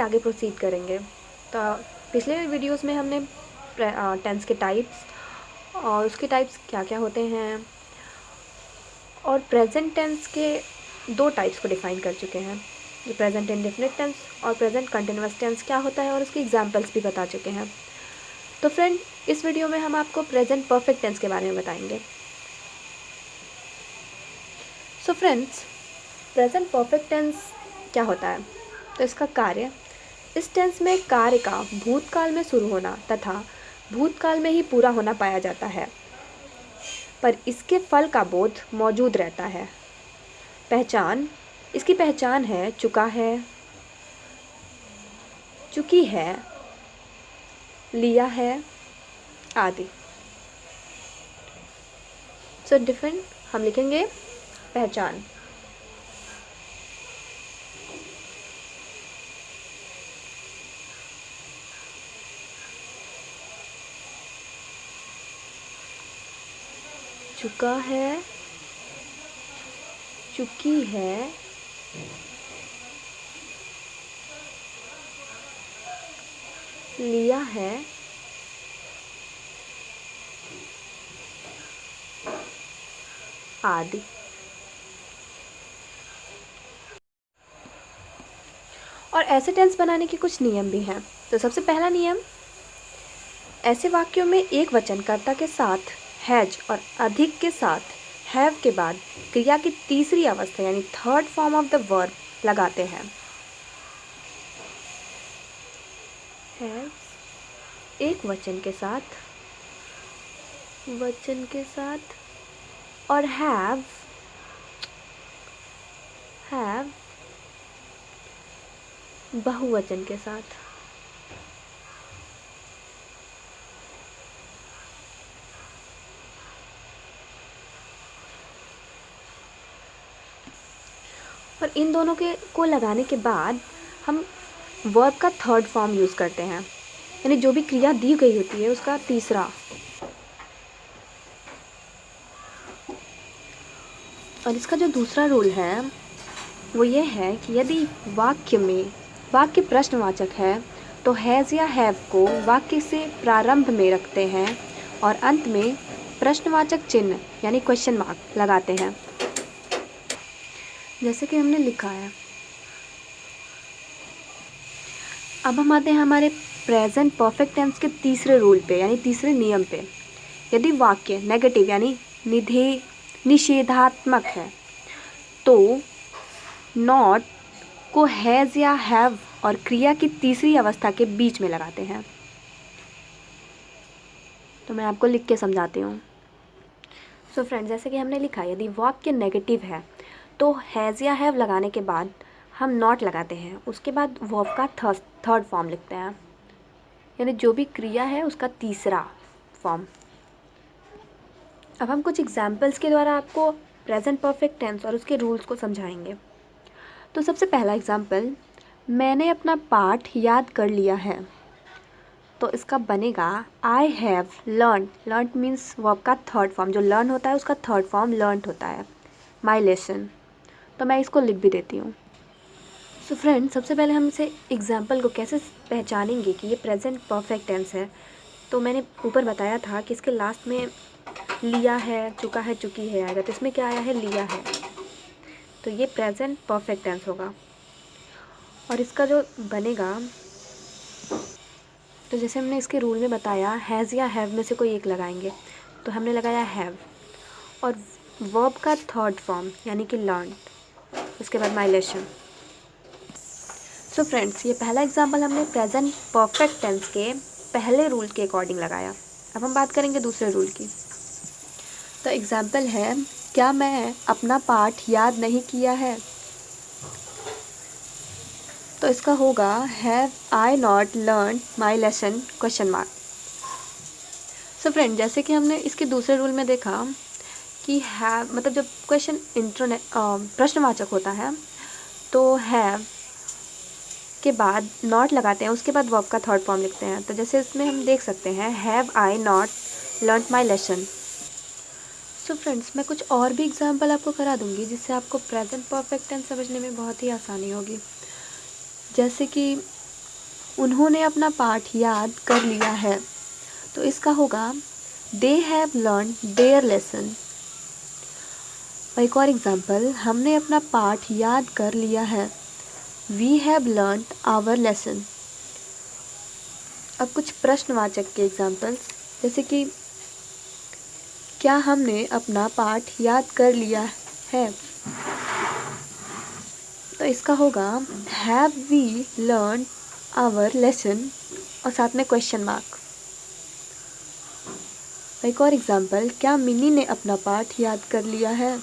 आगे प्रोसीड करेंगे। तो पिछले वीडियोस में हमने टेंस के टाइप्स और उसके टाइप्स क्या क्या होते हैं और प्रेजेंट टेंस के दो टाइप्स को डिफ़ाइन कर चुके हैं, जो प्रेजेंट इंडेफिनिट टेंस और प्रेजेंट कंटिन्यूअस टेंस क्या होता है और उसकी एग्जांपल्स भी बता चुके हैं। तो फ्रेंड, इस वीडियो में हम आपको प्रेजेंट परफेक्ट टेंस के बारे में बताएंगे। So friends, present perfect tense क्या होता है? तो इसका कार्य, इस टेंस में कार्य का भूतकाल में शुरू होना तथा भूतकाल में ही पूरा होना पाया जाता है, पर इसके फल का बोध मौजूद रहता है। पहचान, इसकी पहचान है चुका है, चुकी है, लिया है आदि। सो डिफरेंट हम लिखेंगे पहचान। चुका है, चुकी है, लिया है आदि। और ऐसे टेंस बनाने के कुछ नियम भी हैं। तो सबसे पहला नियम, ऐसे वाक्यों में एक वचनकर्ता के साथ हैज और अधिक के साथ हैव के बाद क्रिया की तीसरी अवस्था यानी third form of the verb लगाते हैं। हैव एक वचन के साथ और हैव बहुवचन के साथ। और इन दोनों के को लगाने के बाद हम वर्ब का थर्ड फॉर्म यूज़ करते हैं, यानी जो भी क्रिया दी गई होती है उसका तीसरा। और इसका जो दूसरा रूल है वो ये है कि यदि वाक्य प्रश्नवाचक है तो हैज़ या हैव को वाक्य से प्रारंभ में रखते हैं और अंत में प्रश्नवाचक चिन्ह यानी क्वेश्चन मार्क लगाते हैं, जैसे कि हमने लिखा है। अब हम आते हैं हमारे प्रेजेंट परफेक्ट टेंस के तीसरे रूल पे यानी तीसरे नियम पे। यदि वाक्य नेगेटिव यानी निषेधात्मक है तो नॉट को हैज़ या हैव और क्रिया की तीसरी अवस्था के बीच में लगाते हैं। तो मैं आपको लिख के समझाती हूँ। सो फ्रेंड्स, जैसे कि हमने लिखा, यदि वाक्य नेगेटिव है तो हैज़ या हैव लगाने के बाद हम नॉट लगाते हैं, उसके बाद वर्ब का थर्ड फॉर्म लिखते हैं, यानी जो भी क्रिया है उसका तीसरा फॉर्म। अब हम कुछ एग्जाम्पल्स के द्वारा आपको प्रेजेंट परफेक्ट टेंस और उसके रूल्स को समझाएंगे। तो सबसे पहला एग्जाम्पल, मैंने अपना पाठ याद कर लिया है। तो इसका बनेगा I have learn means verb का थर्ड फॉर्म, जो लर्न होता है उसका थर्ड फॉर्म लर्न होता है, माई लेसन। तो मैं इसको लिख भी देती हूँ। सो फ्रेंड, सबसे पहले हम इसे एग्जाम्पल को कैसे पहचानेंगे कि ये प्रेजेंट परफेक्ट टेंस है। तो मैंने ऊपर बताया था कि इसके लास्ट में लिया है, चुका है, चुकी है आएगा, तो इसमें क्या आया है, लिया है, तो ये प्रेजेंट परफेक्ट टेंस होगा। और इसका जो बनेगा, तो जैसे हमने इसके रूल में बताया, हैज़ या हैव में से कोई एक लगाएंगे, तो हमने लगाया हैव और वर्ब का थर्ड फॉर्म यानी कि लर्न, उसके बाद माई लेसन। सो फ्रेंड्स, ये पहला एग्जाम्पल हमने प्रेजेंट परफेक्ट टेंस के पहले रूल के अकॉर्डिंग लगाया। अब हम बात करेंगे दूसरे रूल की। तो एग्जाम्पल है, क्या मैं अपना पाठ याद नहीं किया है? तो इसका होगा have I not learn my lesson question mark. So friend, जैसे कि हमने इसके दूसरे रूल में देखा कि हैव मतलब जब क्वेश्चन प्रश्नवाचक होता है तो हैव के बाद नॉट लगाते हैं, उसके बाद वर्ब का थर्ड फॉर्म लिखते हैं। तो जैसे इसमें हम देख सकते हैं, have I not learn my lesson. So friends, मैं कुछ और भी एग्जाम्पल आपको करा दूंगी जिससे आपको प्रेजेंट परफेक्ट टेंस समझने में बहुत ही आसानी होगी। जैसे कि उन्होंने अपना पाठ याद कर लिया है। तो इसका होगा they have learn their lesson. एक और एग्जाम्पल, हमने अपना पाठ याद कर लिया है। We have learn our lesson. अब कुछ प्रश्नवाचक के एग्जाम्पल्स, जैसे कि क्या हमने अपना पाठ याद कर लिया है, तो इसका होगा have we learn our lesson और साथ में क्वेश्चन मार्क। एक और एग्जाम्पल, क्या मिनी ने अपना पाठ याद कर लिया है।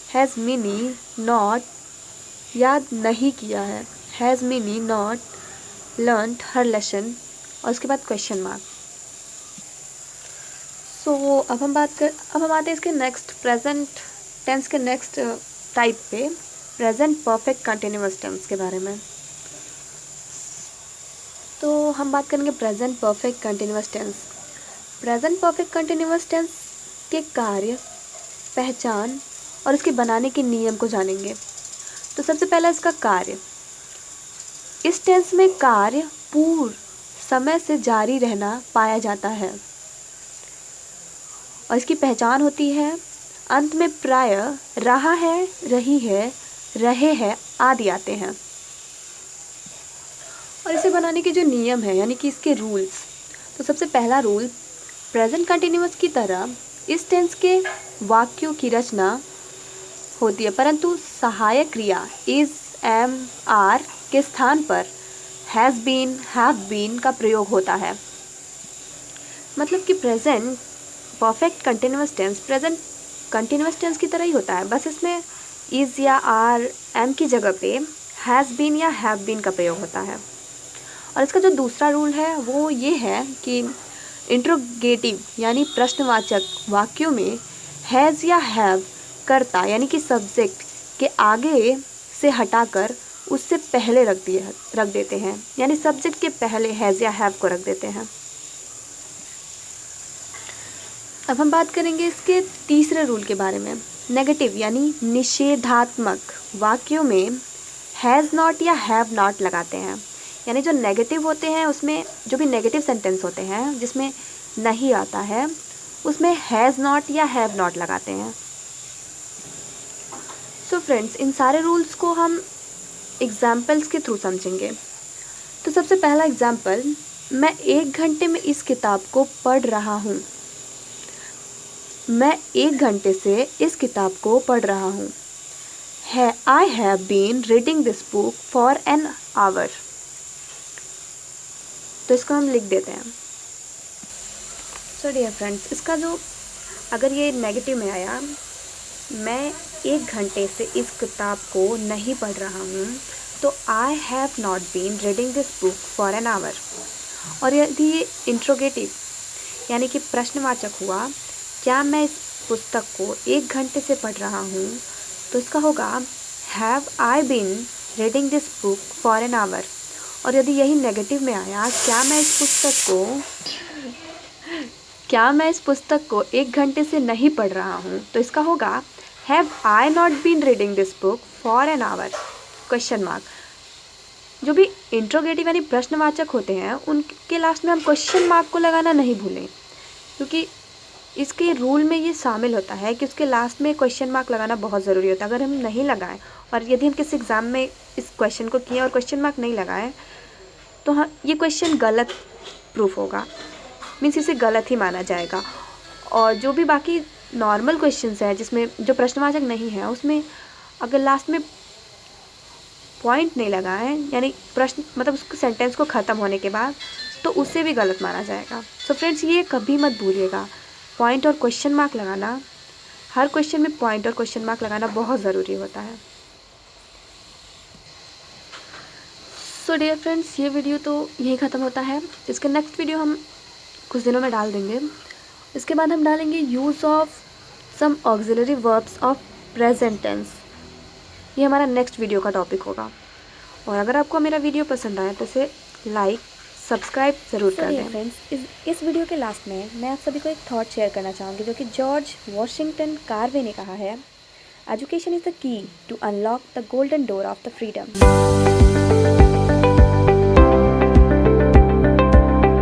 हैज़ मिनी नॉट याद नहीं किया है। Has mini not learned her lesson और उसके बाद क्वेश्चन मार्क। सो अब हम आते हैं इसके नेक्स्ट प्रेजेंट टेंस के नेक्स्ट टाइप पे, प्रेजेंट परफेक्ट कंटिन्यूअस टेंस के बारे में। तो हम बात करेंगे present perfect continuous tense. Present perfect continuous tense के कार्य, पहचान और इसके बनाने के नियम को जानेंगे। तो सबसे पहला इसका कार्य। इस टेंस में कार्य पूर्व समय से जारी रहना पाया जाता है और इसकी पहचान होती है अंत में प्राय रहा है, रही है, रहे हैं आदि आते हैं। और इसे बनाने के जो नियम है यानी कि इसके रूल्स, तो सबसे पहला रूल, प्रेजेंट कंटिन्यूअस की तरह इस टेंस के वाक्यों की रचना होती है, परंतु सहायक क्रिया इज, एम, आर के स्थान पर हैज़ बीन, हैव बीन का प्रयोग होता है। मतलब कि present perfect continuous tense present continuous tense की तरह ही होता है, बस इसमें इज़ या आर, एम की जगह पे हैज़ बीन या हैव बीन का प्रयोग होता है। और इसका जो दूसरा रूल है वो ये है कि इंट्रोगेटिव यानी प्रश्नवाचक वाक्यों में हैज़ या हैव कर्ता यानी कि सब्जेक्ट के आगे से हटाकर उससे पहले रख देते हैं, यानी सब्जेक्ट के पहले हैज़ या हैव को रख देते हैं। अब हम बात करेंगे इसके तीसरे रूल के बारे में। नेगेटिव यानी निषेधात्मक वाक्यों में हैज़ नॉट या हैव नॉट लगाते हैं, यानी जो नेगेटिव होते हैं उसमें जो भी नेगेटिव सेंटेंस होते हैं जिसमें नहीं आता है उसमें हैज़ नॉट या हैव नॉट लगाते हैं। सो फ्रेंड्स, इन सारे रूल्स को हम एग्जाम्पल्स के थ्रू समझेंगे। तो सबसे पहला एग्जाम्पल, मैं 1 घंटे में इस किताब को पढ़ रहा हूँ। मैं 1 घंटे से इस किताब को पढ़ रहा हूँ। I have been reading this book for an hour. तो इसको हम लिख देते हैं। सो डियर फ्रेंड्स, इसका जो अगर ये नेगेटिव में आया, मैं 1 घंटे से इस किताब को नहीं पढ़ रहा हूँ, तो I have not been reading this book for an hour. और यदि ये इंट्रोगेटिव यानी कि प्रश्नवाचक हुआ, क्या मैं इस पुस्तक को 1 घंटे से पढ़ रहा हूँ, तो इसका होगा have I been reading this book for an hour. और यदि यही नेगेटिव में आया, क्या मैं इस पुस्तक को 1 घंटे से नहीं पढ़ रहा हूँ, तो इसका होगा have I not been reading this book for an hour, question mark. जो भी इंट्रोगेटिव यानी प्रश्नवाचक होते हैं उनके लास्ट में हम क्वेश्चन मार्क को लगाना नहीं भूलें, क्योंकि इसके रूल में ये शामिल होता है कि उसके लास्ट में क्वेश्चन मार्क लगाना बहुत ज़रूरी होता है। अगर हम नहीं लगाएं और यदि हम किसी एग्ज़ाम में इस क्वेश्चन को किए और क्वेश्चन मार्क नहीं लगाएं, तो हाँ, ये क्वेश्चन गलत प्रूफ होगा, मीन्स इसे गलत ही माना जाएगा। और जो भी बाकी नॉर्मल क्वेश्चंस हैं जिसमें जो प्रश्नवाचक नहीं है, उसमें अगर लास्ट में पॉइंट नहीं लगाएं, यानी प्रश्न मतलब उस सेंटेंस को ख़त्म होने के बाद, तो उससे भी गलत माना जाएगा। सो फ्रेंड्स, ये कभी मत भूलिएगा, पॉइंट और क्वेश्चन मार्क लगाना, हर क्वेश्चन में पॉइंट और क्वेश्चन मार्क लगाना बहुत ज़रूरी होता है। सो डियर फ्रेंड्स, ये वीडियो तो यही ख़त्म होता है। इसका नेक्स्ट वीडियो हम कुछ दिनों में डाल देंगे। इसके बाद हम डालेंगे use of some auxiliary verbs of present tense. ये हमारा नेक्स्ट वीडियो का टॉपिक होगा। और अगर आपको मेरा वीडियो पसंद आए तो इसे लाइक सब्सक्राइब ज़रूर कर दें। फ्रेंड्स, इस वीडियो के लास्ट में मैं आप सभी को एक थॉट शेयर करना चाहूँगी जो कि जॉर्ज वॉशिंगटन कार्वे ने कहा है, education is the key to unlock the golden door of the freedom.